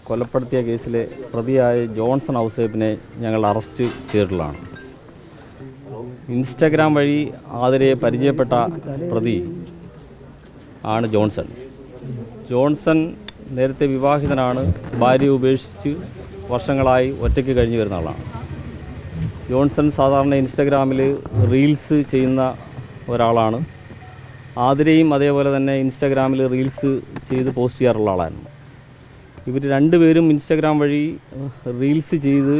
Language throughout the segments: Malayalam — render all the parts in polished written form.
കൊലപ്പെടുത്തിയ കേസിലെ പ്രതിയായ ജോൺസൺ ഔസേപ്പിനെ ഞങ്ങൾ അറസ്റ്റ് ചെയ്തിട്ടുള്ളതാണ്. ഇൻസ്റ്റഗ്രാം വഴി ആതിരയെ പരിചയപ്പെട്ട പ്രതി ആണ് ജോൺസൺ നേരത്തെ വിവാഹിതനാണ്. ഭാര്യ ഉപേക്ഷിച്ച് വർഷങ്ങളായി ഒറ്റയ്ക്ക് കഴിഞ്ഞു വരുന്ന ആളാണ്. ജോൺസൺ സാധാരണ ഇൻസ്റ്റഗ്രാമിൽ റീൽസ് ചെയ്യുന്ന ഒരാളാണ്. ആതിരയും അതേപോലെ തന്നെ ഇൻസ്റ്റഗ്രാമിൽ റീൽസ് ചെയ്ത് പോസ്റ്റ് ചെയ്യാറുള്ള ആളായിരുന്നു. ഇവർ രണ്ടുപേരും ഇൻസ്റ്റഗ്രാം വഴി റീൽസ് ചെയ്ത്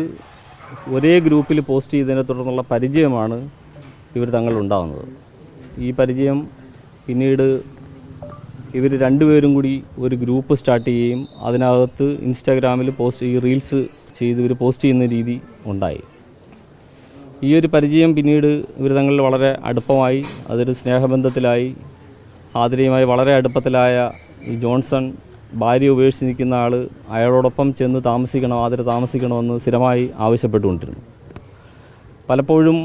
ഒരേ ഗ്രൂപ്പിൽ പോസ്റ്റ് ചെയ്തതിനെ തുടർന്നുള്ള പരിചയമാണ് ഇവർ തങ്ങളുണ്ടാകുന്നത്. ഈ പരിചയം പിന്നീട് ഇവർ രണ്ടുപേരും കൂടി ഒരു ഗ്രൂപ്പ് സ്റ്റാർട്ട് ചെയ്യുകയും അതിനകത്ത് ഇൻസ്റ്റാഗ്രാമിൽ ഈ റീൽസ് ചെയ്ത് ഇവർ പോസ്റ്റ് ചെയ്യുന്ന രീതി ഉണ്ടായി. ഈ ഒരു പരിചയം പിന്നീട് ഇവർ തങ്ങളിൽ വളരെ അടുപ്പമായി, അതൊരു സ്നേഹബന്ധത്തിലായി. ആതിരയുമായി വളരെ അടുപ്പത്തിലായ ഈ ജോൺസൺ ഭാര്യ ഉപേക്ഷിച്ച് നിൽക്കുന്ന ആൾ അയാളോടൊപ്പം ചെന്ന് ആതിര താമസിക്കണമെന്ന് സ്ഥിരമായി ആവശ്യപ്പെട്ടുകൊണ്ടിരുന്നു. പലപ്പോഴും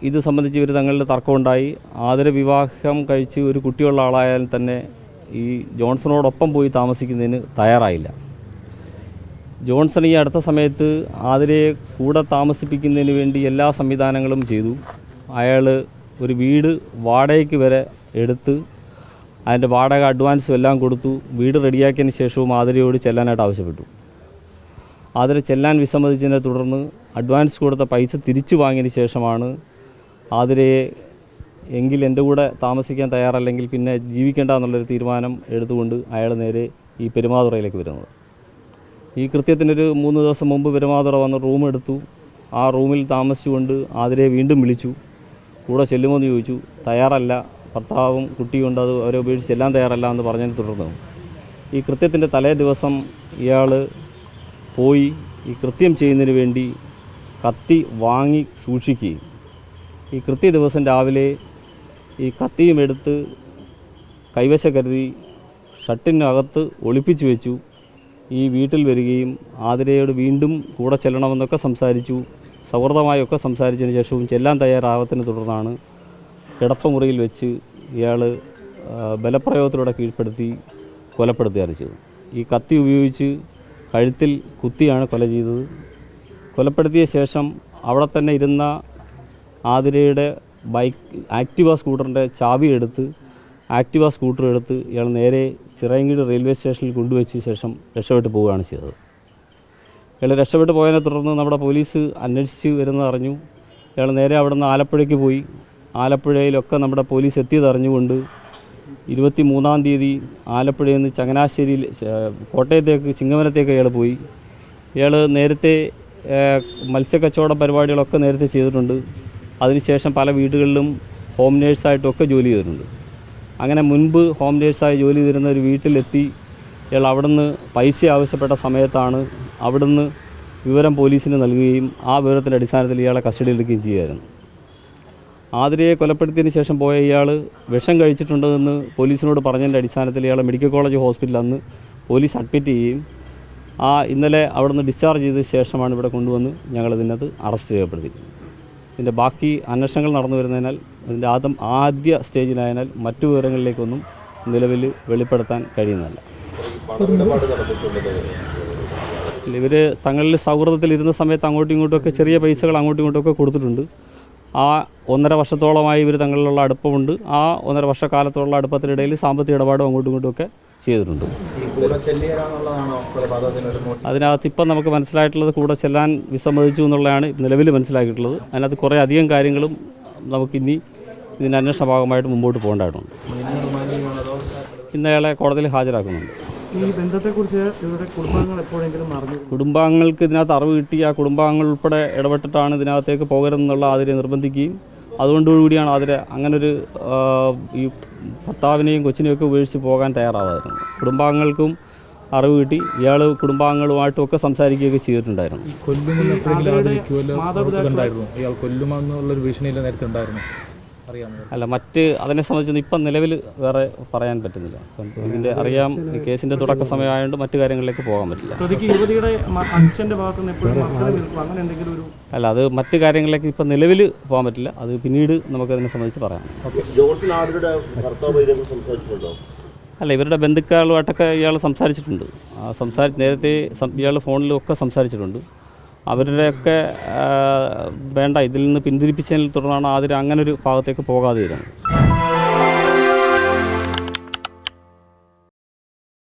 ഇത് സംബന്ധിച്ച് ഇവർ തങ്ങളിൽ തർക്കമുണ്ടായി. ആതിര വിവാഹം കഴിച്ച് ഒരു കുട്ടിയുള്ള ആളായാൽ തന്നെ ഈ ജോൺസണോടൊപ്പം പോയി താമസിക്കുന്നതിന് തയ്യാറായില്ല. ജോൺസൺ ഈ അടുത്ത സമയത്ത് ആതിരയെ കൂടെ താമസിപ്പിക്കുന്നതിന് വേണ്ടി എല്ലാ സംവിധാനങ്ങളും ചെയ്തു. അയാൾ ഒരു വീട് വാടകയ്ക്ക് വരെ എടുത്ത് അതിൻ്റെ വാടക അഡ്വാൻസും എല്ലാം കൊടുത്തു. വീട് റെഡിയാക്കിയതിന് ശേഷവും ആതിരയോട് ചെല്ലാനായിട്ട് ആവശ്യപ്പെട്ടു. ആതിര ചെല്ലാൻ വിസമ്മതിച്ചതിനെ തുടർന്ന് അഡ്വാൻസ് കൊടുത്ത പൈസ തിരിച്ചു വാങ്ങിയതിന് ശേഷമാണ് ആതിരയെ എങ്കിൽ എൻ്റെ കൂടെ താമസിക്കാൻ തയ്യാറല്ലെങ്കിൽ പിന്നെ ജീവിക്കേണ്ട എന്നുള്ളൊരു തീരുമാനം എടുത്തുകൊണ്ട് അയാൾ നേരെ ഈ പെരുമാതുറയിലേക്ക് വരുന്നത്. ഈ കൃത്യത്തിനൊരു 3 ദിവസം മുമ്പ് പെരുമാതുറ വന്ന് റൂം എടുത്തു. ആ റൂമിൽ താമസിച്ചുകൊണ്ട് ആതിരയെ വീണ്ടും വിളിച്ചു. കൂടെ ചെല്ലുമോ എന്ന് ചോദിച്ചു. തയ്യാറല്ല, ഭർത്താവും കുട്ടിയുണ്ട്, അത് അവരെ ഉപേക്ഷിച്ച് ചെല്ലാൻ തയ്യാറല്ല എന്ന് പറഞ്ഞതിനെ തുടർന്ന് ഈ കൃത്യത്തിൻ്റെ തലേ ദിവസം ഇയാൾ പോയി ഈ കൃത്യം ചെയ്യുന്നതിന് വേണ്ടി കത്തി വാങ്ങി സൂക്ഷിക്കുകയും ഈ കൃത്യ ദിവസം രാവിലെ ഈ കത്തിയും എടുത്ത് കൈവശം കരുതി ഷട്ടിനകത്ത് ഒളിപ്പിച്ചു വെച്ചു. ഈ വീട്ടിൽ വരികയും ആതിരയോട് വീണ്ടും കൂടെ ചെല്ലണമെന്നൊക്കെ സംസാരിച്ചു. സൗഹൃദമായൊക്കെ സംസാരിച്ചതിന് ശേഷവും ചെല്ലാൻ തയ്യാറാവത്തിനെ തുടർന്നാണ് കിടപ്പമുറിയിൽ വെച്ച് ഇയാൾ ബലപ്രയോഗത്തിലൂടെ കീഴ്പ്പെടുത്തി കൊലപ്പെടുത്തുകയാണ് ചെയ്തത്. ഈ കത്തി ഉപയോഗിച്ച് കഴുത്തിൽ കുത്തിയാണ് കൊല ചെയ്തത്. കൊലപ്പെടുത്തിയ ശേഷം അവിടെ തന്നെ ഇരുന്ന ആതിരയുടെ ആക്ടിവ സ്കൂട്ടറിൻ്റെ ചാവി എടുത്ത് സ്കൂട്ടർ എടുത്ത് ഇയാൾ നേരെ ചിറയൻകീഴ് റെയിൽവേ സ്റ്റേഷനിൽ കൊണ്ടുവച്ച ശേഷം രക്ഷപ്പെട്ടു പോവുകയാണ് ചെയ്തത്. ഇയാൾ രക്ഷപ്പെട്ടു പോയതിനെ തുടർന്ന് നമ്മുടെ പോലീസ് അന്വേഷിച്ച് വരുന്നതറിഞ്ഞു. ഇയാൾ നേരെ അവിടെ നിന്ന് ആലപ്പുഴയ്ക്ക് പോയി. ആലപ്പുഴയിലൊക്കെ നമ്മുടെ പോലീസ് എത്തിയതറിഞ്ഞുകൊണ്ട് 23-ാം തീയതി ആലപ്പുഴയിൽ നിന്ന് ചങ്ങനാശ്ശേരിയിൽ കോട്ടയത്തേക്ക് ചിങ്ങവനത്തേക്ക് ഇയാൾ പോയി. ഇയാൾ നേരത്തെ മത്സ്യക്കച്ചവട പരിപാടികളൊക്കെ നേരത്തെ ചെയ്തിട്ടുണ്ട്. അതിനുശേഷം പല വീടുകളിലും ഹോം നേഴ്സായിട്ടൊക്കെ ജോലി ചെയ്തിട്ടുണ്ട്. അങ്ങനെ മുൻപ് ഹോം നേഴ്സായി ജോലി ചെയ്തിരുന്ന ഒരു വീട്ടിലെത്തി ഇയാൾ അവിടുന്ന് പൈസ ആവശ്യപ്പെട്ട സമയത്താണ് അവിടുന്ന് വിവരം പോലീസിന് നൽകുകയും ആ വിവരത്തിൻ്റെ അടിസ്ഥാനത്തിൽ ഇയാളെ കസ്റ്റഡിയിലെടുക്കുകയും ചെയ്യുമായിരുന്നു. ആതിരയെ കൊലപ്പെടുത്തിയതിന് ശേഷം പോയ ഇയാൾ വിഷം കഴിച്ചിട്ടുണ്ടെന്ന് പോലീസിനോട് പറഞ്ഞതിൻ്റെ അടിസ്ഥാനത്തിൽ ഇയാളെ മെഡിക്കൽ കോളേജ് ഹോസ്പിറ്റലിൽ അന്ന് പോലീസ് അഡ്മിറ്റ് ചെയ്യുകയും ഇന്നലെ അവിടുന്ന് ഡിസ്ചാർജ് ചെയ്ത ശേഷമാണ് ഇവിടെ കൊണ്ടുവന്ന് ഞങ്ങളിതിനകത്ത് അറസ്റ്റ് ചെയ്യപ്പെടുത്തി. ഇതിൻ്റെ ബാക്കി അന്വേഷണങ്ങൾ നടന്നു വരുന്നതിനാൽ ഇതിൻ്റെ ആദ്യ സ്റ്റേജിലായതിനാൽ മറ്റു വിവരങ്ങളിലേക്കൊന്നും നിലവിൽ വെളിപ്പെടുത്താൻ കഴിയുന്നതല്ല. ഇവർ തങ്ങളിൽ സൗഹൃദത്തിലിരുന്ന സമയത്ത് അങ്ങോട്ടും ഇങ്ങോട്ടുമൊക്കെ ചെറിയ പൈസകൾ അങ്ങോട്ടും ഇങ്ങോട്ടുമൊക്കെ കൊടുത്തിട്ടുണ്ട്. ആ 1.5 വർഷത്തോളമായി ഇവർ തങ്ങളിലുള്ള അടുപ്പമുണ്ട്. ആ 1.5 വർഷക്കാലത്തോളം അടുപ്പത്തിനിടയിൽ സാമ്പത്തിക ഇടപാടും അങ്ങോട്ടും ഇങ്ങോട്ടുമൊക്കെ ചെയ്തിട്ടുണ്ട്. അതിനകത്ത് ഇപ്പം നമുക്ക് മനസ്സിലായിട്ടുള്ളത് കൂടെ ചെല്ലാൻ വിസമ്മതിച്ചു എന്നുള്ളതാണ് നിലവിൽ മനസ്സിലാക്കിയിട്ടുള്ളത്. അതിനകത്ത് കുറേ അധികം കാര്യങ്ങളും നമുക്കിനി ഇതിൻ്റെ അന്വേഷണ ഭാഗമായിട്ട് മുമ്പോട്ട് പോകേണ്ടതായിട്ടുണ്ട്. ഇന്ന് അയാളെ കോടതിയിൽ ഹാജരാക്കുന്നുണ്ട്. ഈ ബന്ധത്തെക്കുറിച്ച് ഇവരുടെ കുടുംബാംഗങ്ങൾ എപ്പോഴെങ്കിലും അറിഞ്ഞു? കുടുംബാംഗങ്ങൾക്ക് ഇതിനകത്ത് അറിവ് കിട്ടി. ആ കുടുംബാംഗങ്ങൾ ഉൾപ്പെടെ ഇടപെട്ടിട്ടാണ് ഇതിനകത്തേക്ക് പോകരുതെന്നുള്ള ആതിരയെ നിർബന്ധിക്കുകയും അതുകൊണ്ടുകൂടിയാണ് ആതിര അങ്ങനൊരു ഈ ഭർത്താവിനെയും കൊച്ചിനെയൊക്കെ ഉപേക്ഷിച്ച് പോകാൻ തയ്യാറാവായിരുന്നു. കുടുംബാംഗങ്ങൾക്കും അറിവ് കിട്ടി. ഇയാൾ കുടുംബാംഗങ്ങളുമായിട്ടുമൊക്കെ സംസാരിക്കുകയൊക്കെ ചെയ്തിട്ടുണ്ടായിരുന്നു. അല്ല, അതിനെ സംബന്ധിച്ച് ഇപ്പം നിലവിൽ വേറെ പറയാൻ പറ്റുന്നില്ല. ഇതിൻ്റെ അറിയാം, കേസിൻ്റെ തുടക്ക സമയമായതുകൊണ്ട് മറ്റു കാര്യങ്ങളിലേക്ക് പോകാൻ പറ്റില്ല. അല്ല, അത് മറ്റു കാര്യങ്ങളിലേക്ക് ഇപ്പം നിലവിൽ പോകാൻ പറ്റില്ല. അത് പിന്നീട് നമുക്കതിനെ സംബന്ധിച്ച് പറയാം. അല്ല, ഇവരുടെ ബന്ധുക്കളുമായിട്ടൊക്കെ ഇയാൾ സംസാരിച്ചിട്ടുണ്ട്. നേരത്തെ ഇയാൾ ഫോണിലൊക്കെ സംസാരിച്ചിട്ടുണ്ട്. അവരുടെയൊക്കെ വേണ്ട ഇതിൽ നിന്ന് പിന്തിരിപ്പിച്ചതിനെ തുടർന്നാണ് അങ്ങനെ ഒരു ഭാഗത്തേക്ക് പോകാതെ വരുന്നത്.